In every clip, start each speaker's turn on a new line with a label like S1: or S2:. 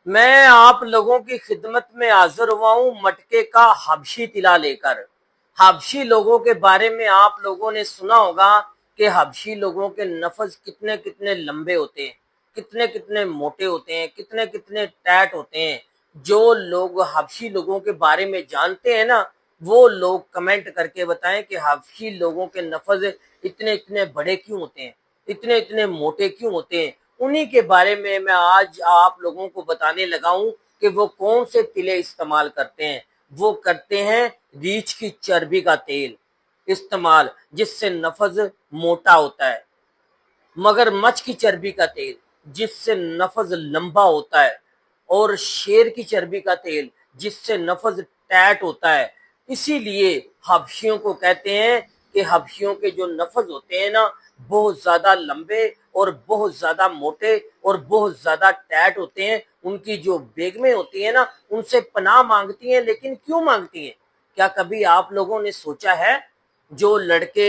S1: میں آپ لوگوں کی خدمت میں حاضر ہوا ہوں مٹکے کا حبشی طلا لے کر۔ حبشی لوگوں کے بارے میں آپ لوگوں نے سنا ہوگا کہ حبشی لوگوں کے نفس کتنے کتنے لمبے ہوتے ہیں، کتنے کتنے موٹے ہوتے ہیں، کتنے کتنے ٹائٹ ہوتے ہیں۔ جو لوگ حبشی لوگوں کے بارے میں جانتے ہیں نا، وہ لوگ کمنٹ کر کے بتائیں کہ حبشی لوگوں کے نفس اتنے اتنے بڑے کیوں ہوتے ہیں، اتنے اتنے موٹے کیوں ہوتے ہیں۔ انہی کے بارے میں آج آپ لوگوں کو بتانے لگا ہوں کہ وہ کون سے تلے استعمال کرتے ہیں۔ وہ کرتے ہیں ریچھ کی چربی کا تیل استعمال، جس سے نفس موٹا ہوتا ہے، مگر مچھ کی چربی کا تیل جس سے نفس لمبا ہوتا ہے، اور شیر کی چربی کا تیل جس سے نفس ٹیٹ ہوتا ہے۔ اسی لیے حبشیوں کو کہتے ہیں کہ حبشیوں کے جو نفس ہوتے ہیں نا، بہت زیادہ لمبے اور بہت زیادہ موٹے اور بہت زیادہ ٹیٹ ہوتے ہیں۔ ان کی جو بیگمیں ہوتی ہیں نا، ان سے پناہ مانگتی ہیں، لیکن کیوں مانگتی ہیں؟ کیا کبھی آپ لوگوں نے سوچا ہے جو لڑکے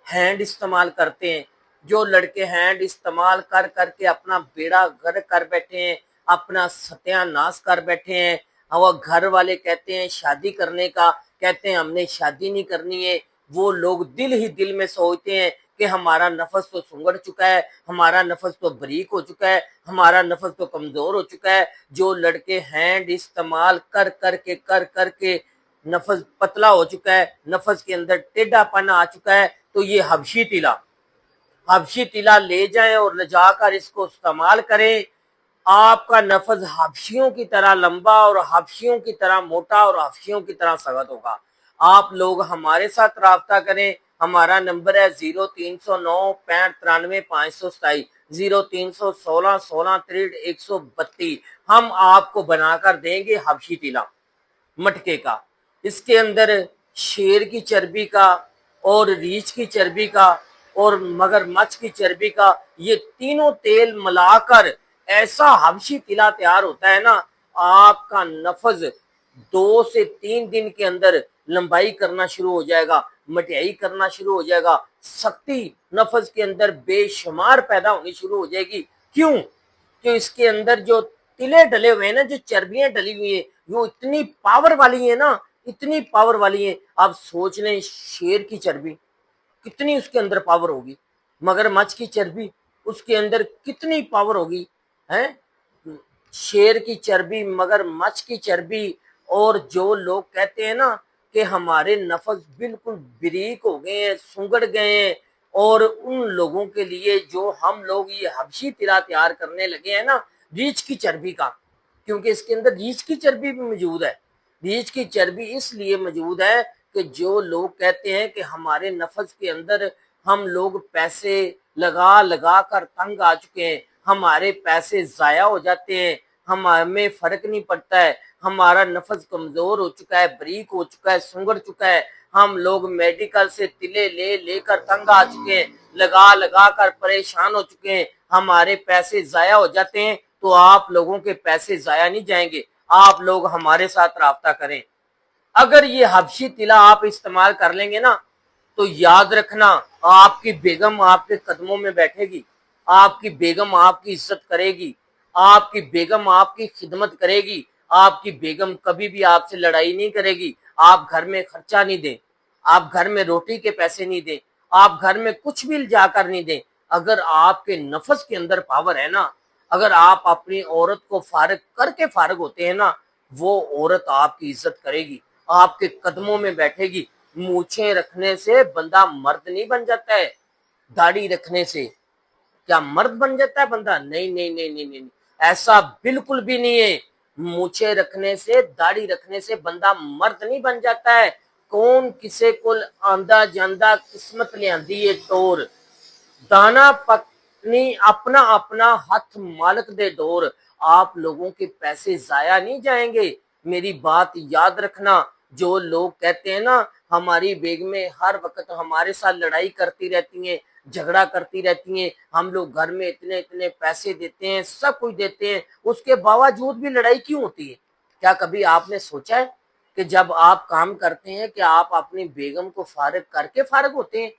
S1: ہینڈ استعمال کرتے ہیں، جو لڑکے ہینڈ استعمال کر کر کے اپنا بیڑا غرق کر بیٹھے ہیں، اپنا ستیہ ناش کر بیٹھے ہیں، اور گھر والے کہتے ہیں شادی کرنے کا، کہتے ہیں ہم نے شادی نہیں کرنی ہے، وہ لوگ دل ہی دل میں سوچتے ہیں کہ ہمارا نفس تو سنگڑ چکا ہے، ہمارا نفس تو بریک ہو چکا ہے، ہمارا نفس تو کمزور ہو چکا ہے۔ جو لڑکے ہینڈ استعمال کر کر کے نفس پتلا ہو چکا ہے، نفس کے اندر ٹیڑھا پن آ چکا ہے، تو یہ حبشی طلا لے جائیں اور لے جا کر اس کو استعمال کریں۔ آپ کا نفس حبشیوں کی طرح لمبا اور حبشیوں کی طرح موٹا اور حبشیوں کی طرح سخت ہوگا۔ آپ لوگ ہمارے ساتھ رابطہ کریں۔ ہمارا نمبر ہے 0309 65 93 527، 0316 16 63 132۔ ہم آپ کو بنا کر دیں گے حبشی طلا مٹکے کا۔ اس کے اندر شیر کی چربی کا اور ریچھ کی چربی کا اور مگر مچھ کی چربی کا، یہ تینوں تیل ملا کر ایسا حبشی طلا تیار ہوتا ہے نا، آپ کا نفس 2 سے 3 دن کے اندر لمبائی کرنا شروع ہو جائے گا، مٹیائی کرنا شروع ہو جائے گا، سختی نفس کے اندر بے شمار پیدا ہونی شروع ہو جائے گی۔ کیوں؟ کہ اس کے اندر جو تلے ڈلے ہوئے ہیں نا، جو چربیاں ڈلی ہوئی ہیں، وہ اتنی پاور والی ہیں نا، اتنی پاور والی ہیں۔ آپ سوچ لیں شیر کی چربی کتنی اس کے اندر پاور ہوگی، مگر مچھ کی چربی اس کے اندر کتنی پاور ہوگی ہے۔ شیر کی چربی، مگر مچھ کی چربی، اور جو لوگ کہتے ہیں نا کہ ہمارے نفس بالکل بریک ہو گئے ہیں، سنگڑ گئے ہیں، اور ان لوگوں کے لیے جو ہم لوگ یہ حبشی طلا تیار کرنے لگے ہیں نا، ریچھ کی چربی کا، کیونکہ اس کے اندر ریچھ کی چربی بھی موجود ہے۔ ریچھ کی چربی اس لیے موجود ہے کہ جو لوگ کہتے ہیں کہ ہمارے نفس کے اندر ہم لوگ پیسے لگا لگا کر تنگ آ چکے ہیں، ہمارے پیسے ضائع ہو جاتے ہیں، ہمیں فرق نہیں پڑتا ہے، ہمارا نفس کمزور ہو چکا ہے، بریک ہو چکا ہے، سنگڑ چکا ہے، ہم لوگ میڈیکل سے تلے لے لے کر تنگ آ چکے ہیں، لگا لگا کر پریشان ہو چکے ہیں، ہمارے پیسے ضائع ہو جاتے ہیں۔ تو آپ لوگوں کے پیسے ضائع نہیں جائیں گے، آپ لوگ ہمارے ساتھ رابطہ کریں۔ اگر یہ حبشی طلا آپ استعمال کر لیں گے نا، تو یاد رکھنا آپ کی بیگم آپ کے قدموں میں بیٹھے گی، آپ کی بیگم آپ کی عزت کرے گی، آپ کی بیگم آپ کی خدمت کرے گی، آپ کی بیگم کبھی بھی آپ سے لڑائی نہیں کرے گی۔ آپ گھر میں خرچہ نہیں دیں، آپ گھر میں روٹی کے پیسے نہیں دیں، آپ گھر میں کچھ بھی جا کر نہیں دیں۔ اگر آپ کے نفس کے اندر پاور ہے نا، اگر آپ اپنی عورت کو فارغ کر کے فارغ ہوتے ہیں نا، وہ عورت آپ کی عزت کرے گی، آپ کے قدموں میں بیٹھے گی۔ مونچھیں رکھنے سے بندہ مرد نہیں بن جاتا ہے، داڑھی رکھنے سے کیا مرد بن جاتا ہے بندہ؟ نہیں نہیں نہیں نہیں نہیں، ایسا بالکل بھی نہیں ہے۔ مونچھیں رکھنے سے، داڑھی رکھنے سے بندہ مرد نہیں بن جاتا ہے۔ کون کسے کول آندا جاندا قسمت لے آندی ہے ٹور، دانا پکنی اپنا اپنا ہاتھ مالک دے ڈور۔ آپ لوگوں کے پیسے ضائع نہیں جائیں گے، میری بات یاد رکھنا۔ جو لوگ کہتے ہیں نا ہماری بیگمیں ہر وقت ہمارے ساتھ لڑائی کرتی رہتی ہیں، جھگڑا کرتی رہتی ہیں، ہم لوگ گھر میں اتنے اتنے پیسے دیتے ہیں، سب کچھ دیتے ہیں، اس کے باوجود بھی لڑائی کیوں ہوتی ہے؟ کیا کبھی آپ نے سوچا ہے کہ جب آپ کام کرتے ہیں کہ آپ اپنی بیگم کو فارغ کر کے فارغ ہوتے ہیں؟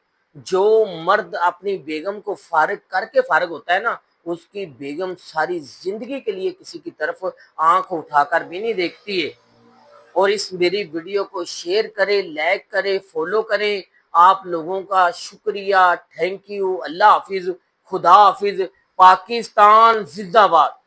S1: جو مرد اپنی بیگم کو فارغ کر کے فارغ ہوتا ہے نا، اس کی بیگم ساری زندگی کے لیے کسی کی طرف آنکھ اٹھا کر بھی نہیں دیکھتی ہے۔ اور اس میری ویڈیو کو شیئر کریں، لائک کریں، فالو کریں۔ آپ لوگوں کا شکریہ، تھینک یو، اللہ حافظ، خدا حافظ، پاکستان زندہ باد۔